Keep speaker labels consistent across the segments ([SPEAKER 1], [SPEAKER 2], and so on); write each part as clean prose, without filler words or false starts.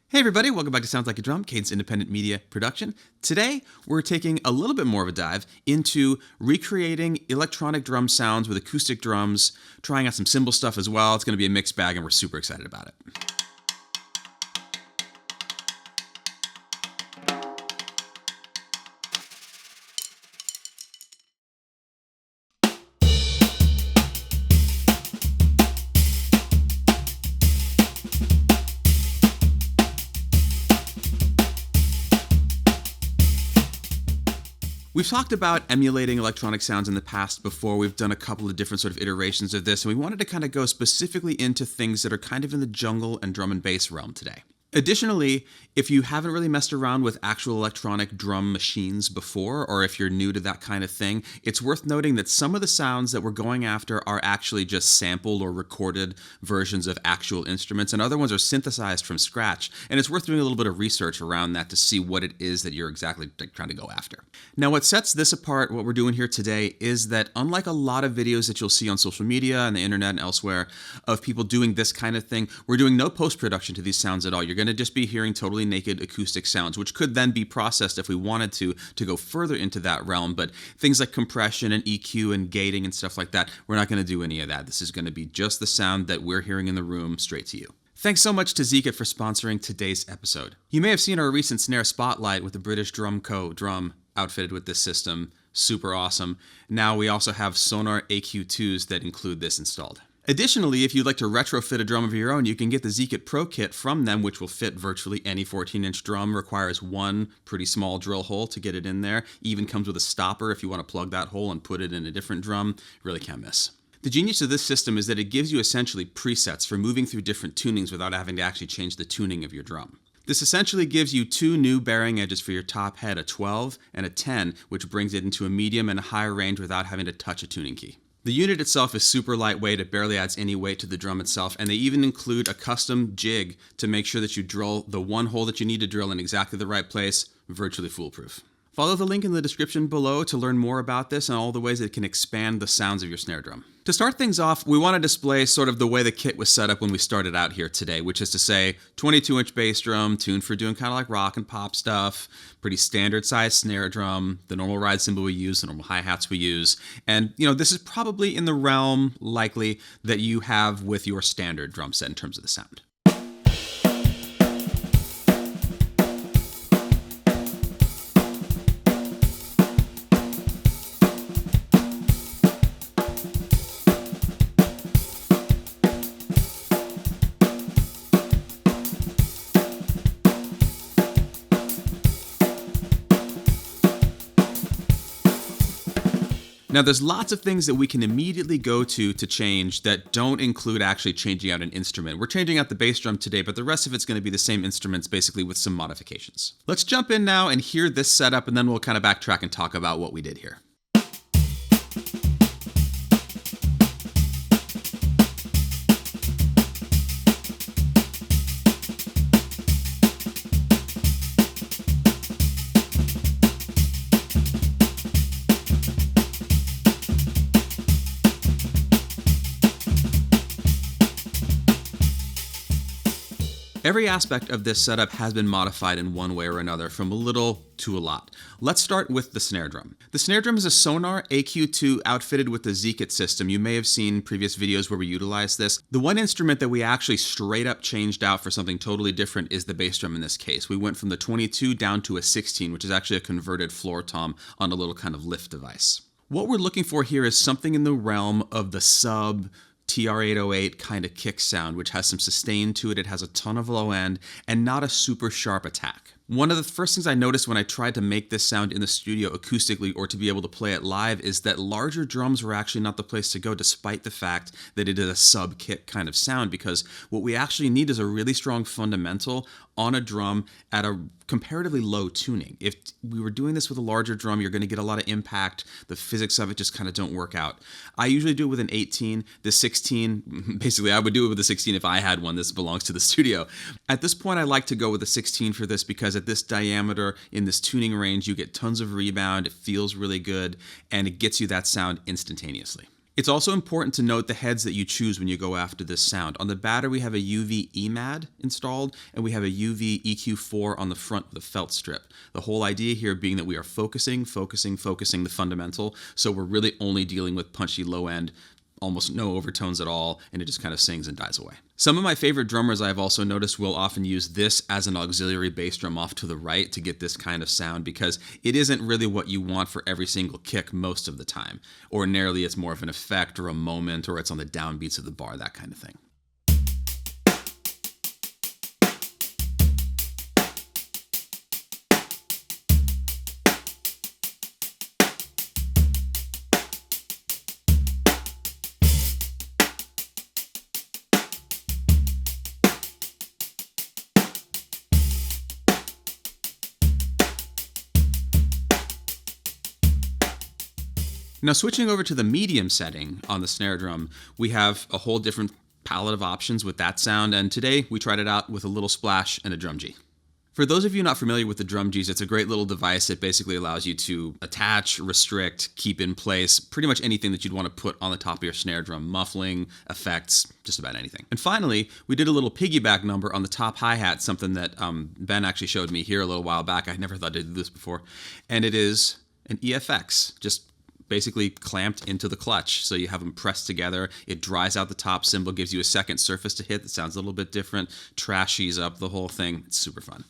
[SPEAKER 1] Hey everybody, welcome back to Sounds Like a Drum, Cade's independent media production. Today, we're taking a little bit more of a dive into recreating electronic drum sounds with acoustic drums, trying out some cymbal stuff as well. It's going to be a mixed bag and we're super excited about it. We've talked about emulating electronic sounds in the past before. We've done a couple of different sort of iterations of this, and we wanted to kind of go specifically into things that are kind of in the jungle and drum and bass realm today. Additionally, if you haven't really messed around with actual electronic drum machines before, or if you're new to that kind of thing, it's worth noting that some of the sounds that we're going after are actually just sampled or recorded versions of actual instruments, and other ones are synthesized from scratch. And it's worth doing a little bit of research around that to see what it is that you're exactly trying to go after. Now, what sets this apart, what we're doing here today, is that unlike a lot of videos that you'll see on social media and the internet and elsewhere of people doing this kind of thing, we're doing no post-production to these sounds at all. You're going to just be hearing totally naked acoustic sounds, which could then be processed if we wanted to go further into that realm. But things like compression and EQ and gating and stuff like that, we're not going to do any of that. This is going to be just the sound that we're hearing in the room straight to you. Thanks so much to Zikit for sponsoring today's episode. You may have seen our recent Snare Spotlight with the British Drum Co. drum outfitted with this system. Super awesome. Now we also have Sonor AQ2s that include this installed. Additionally, if you'd like to retrofit a drum of your own, you can get the Zikit Pro Kit from them, which will fit virtually any 14-inch drum. Requires one pretty small drill hole to get it in there. Even comes with a stopper if you want to plug that hole and put it in a different drum. Really can't miss. The genius of this system is that it gives you essentially presets for moving through different tunings without having to actually change the tuning of your drum. This essentially gives you two new bearing edges for your top head, a 12 and a 10, which brings it into a medium and a higher range without having to touch a tuning key. The unit itself is super lightweight, it barely adds any weight to the drum itself, and they even include a custom jig to make sure that you drill the one hole that you need to drill in exactly the right place, virtually foolproof. Follow the link in the description below to learn more about this and all the ways that it can expand the sounds of your snare drum. To start things off, we want to display sort of the way the kit was set up when we started out here today, which is to say 22-inch bass drum, tuned for doing kind of like rock and pop stuff, pretty standard size snare drum, the normal ride cymbal we use, the normal hi-hats we use, and this is probably in the realm likely that you have with your standard drum set in terms of the sound. Now, there's lots of things that we can immediately go to change that don't include actually changing out an instrument. We're changing out the bass drum today, but the rest of it's going to be the same instruments, basically with some modifications. Let's jump in now and hear this setup, and then we'll kind of backtrack and talk about what we did here. Every aspect of this setup has been modified in one way or another, from a little to a lot. Let's start with the snare drum. The snare drum is a Sonor AQ2 outfitted with the Zikit system. You may have seen previous videos where we utilize this. The one instrument that we actually straight up changed out for something totally different is the bass drum in this case. We went from the 22 down to a 16, which is actually a converted floor tom on a little kind of lift device. What we're looking for here is something in the realm of the sub TR-808 kind of kick sound, which has some sustain to it. It has a ton of low end and not a super sharp attack. One of the first things I noticed when I tried to make this sound in the studio acoustically or to be able to play it live is that larger drums were actually not the place to go, despite the fact that it is a sub-kick kind of sound, because what we actually need is a really strong fundamental on a drum at a comparatively low tuning. If we were doing this with a larger drum, you're going to get a lot of impact. The physics of it just kind of don't work out. I usually do it with an 18. The 16, basically I would do it with a 16 if I had one. This belongs to the studio. At this point, I like to go with a 16 for this because at this diameter, in this tuning range, you get tons of rebound, it feels really good, and it gets you that sound instantaneously. It's also important to note the heads that you choose when you go after this sound. On the battery, we have a UV EMAD installed, and we have a UV EQ4 on the front with a felt strip. The whole idea here being that we are focusing the fundamental, so we're really only dealing with punchy low end, almost no overtones at all, and it just kind of sings and dies away. Some of my favorite drummers I've also noticed will often use this as an auxiliary bass drum off to the right to get this kind of sound, because it isn't really what you want for every single kick most of the time. Ordinarily, it's more of an effect or a moment, or it's on the downbeats of the bar, that kind of thing. Now, switching over to the medium setting on the snare drum, we have a whole different palette of options with that sound, and today we tried it out with a little splash and a drum G. For those of you not familiar with the drum Gs, it's a great little device that basically allows you to attach, restrict, keep in place pretty much anything that you'd want to put on the top of your snare drum, muffling, effects, just about anything. And finally, we did a little piggyback number on the top hi-hat, something that Ben actually showed me here a little while back. I never thought to do this before, and it is an EFX, just basically clamped into the clutch. So you have them pressed together. It dries out the top cymbal, gives you a second surface to hit that sounds a little bit different, trashies up the whole thing. It's super fun.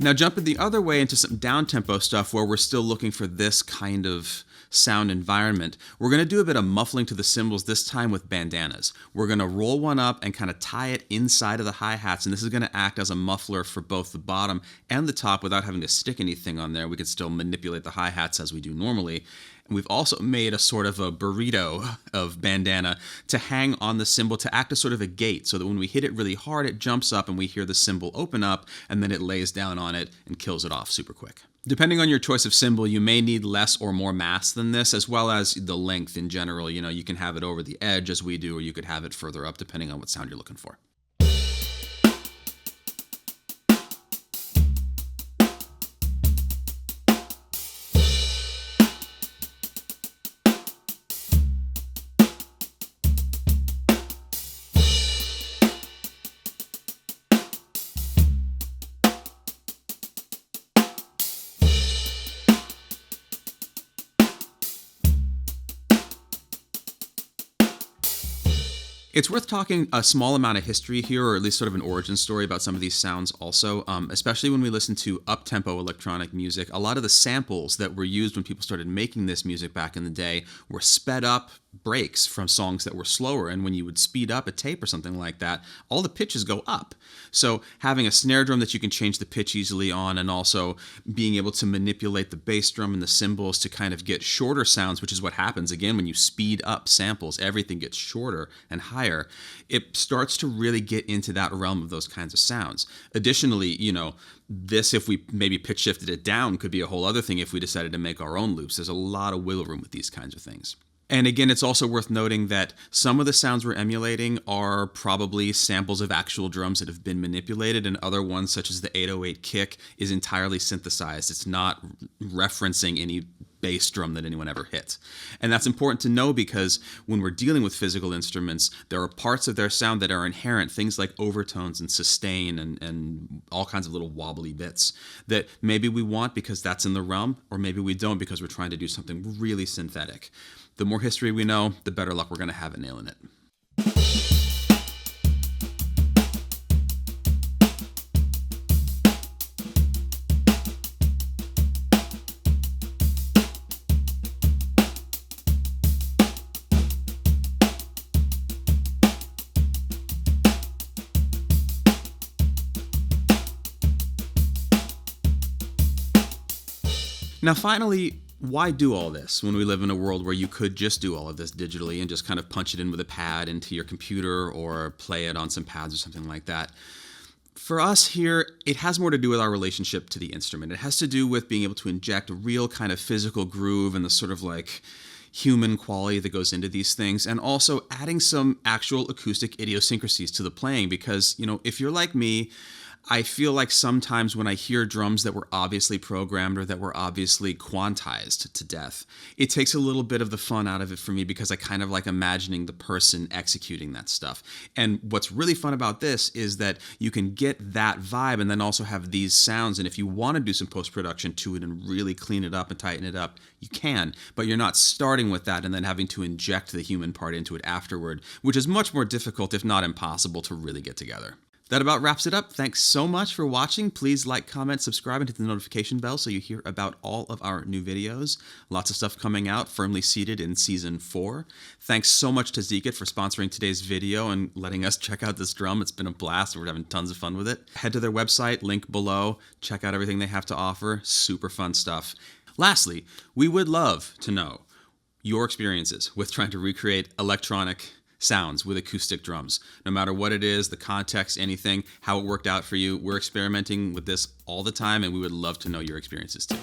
[SPEAKER 1] Now jumping the other way into some downtempo stuff where we're still looking for this kind of sound environment, we're going to do a bit of muffling to the cymbals, this time with bandanas. We're going to roll one up and kind of tie it inside of the hi-hats, and this is going to act as a muffler for both the bottom and the top without having to stick anything on there. We can still manipulate the hi-hats as we do normally. And we've also made a sort of a burrito of bandana to hang on the cymbal to act as sort of a gate, so that when we hit it really hard, it jumps up and we hear the cymbal open up, and then it lays down on it and kills it off super quick. Depending on your choice of cymbal, you may need less or more mass than this, as well as the length in general. You know, you can have it over the edge as we do, or you could have it further up depending on what sound you're looking for. It's worth talking a small amount of history here, or at least sort of an origin story about some of these sounds also, especially when we listen to up-tempo electronic music. A lot of the samples that were used when people started making this music back in the day were sped up breaks from songs that were slower, and when you would speed up a tape or something like that, all the pitches go up. So having a snare drum that you can change the pitch easily on, and also being able to manipulate the bass drum and the cymbals to kind of get shorter sounds, which is what happens again when you speed up samples, everything gets shorter and higher. It starts to really get into that realm of those kinds of sounds. Additionally, you know, this, if we maybe pitch shifted it down, could be a whole other thing if we decided to make our own loops. There's a lot of wiggle room with these kinds of things. And again, it's also worth noting that some of the sounds we're emulating are probably samples of actual drums that have been manipulated, and other ones, such as the 808 kick, is entirely synthesized. It's not referencing any bass drum that anyone ever hit. And that's important to know, because when we're dealing with physical instruments, there are parts of their sound that are inherent, things like overtones and sustain and all kinds of little wobbly bits that maybe we want because that's in the realm, or maybe we don't because we're trying to do something really synthetic. The more history we know, the better luck we're going to have at nailing it. Now, finally, why do all this when we live in a world where you could just do all of this digitally and just kind of punch it in with a pad into your computer or play it on some pads or something like that? For us here, it has more to do with our relationship to the instrument. It has to do with being able to inject a real kind of physical groove and the sort of like human quality that goes into these things, and also adding some actual acoustic idiosyncrasies to the playing. Because, you know, if you're like me, I feel like sometimes when I hear drums that were obviously programmed or that were obviously quantized to death, it takes a little bit of the fun out of it for me, because I kind of like imagining the person executing that stuff. And what's really fun about this is that you can get that vibe and then also have these sounds. And if you want to do some post-production to it and really clean it up and tighten it up, you can, but you're not starting with that and then having to inject the human part into it afterward, which is much more difficult, if not impossible, to really get together. That about wraps it up. Thanks so much for watching. Please like, comment, subscribe, and hit the notification bell so you hear about all of our new videos. Lots of stuff coming out, firmly seated in Season 4. Thanks so much to Zikit for sponsoring today's video and letting us check out this drum. It's been a blast. We're having tons of fun with it. Head to their website, link below. Check out everything they have to offer. Super fun stuff. Lastly, we would love to know your experiences with trying to recreate electronic sounds with acoustic drums. No matter what it is, the context, anything, how it worked out for you. We're experimenting with this all the time, and we would love to know your experiences too.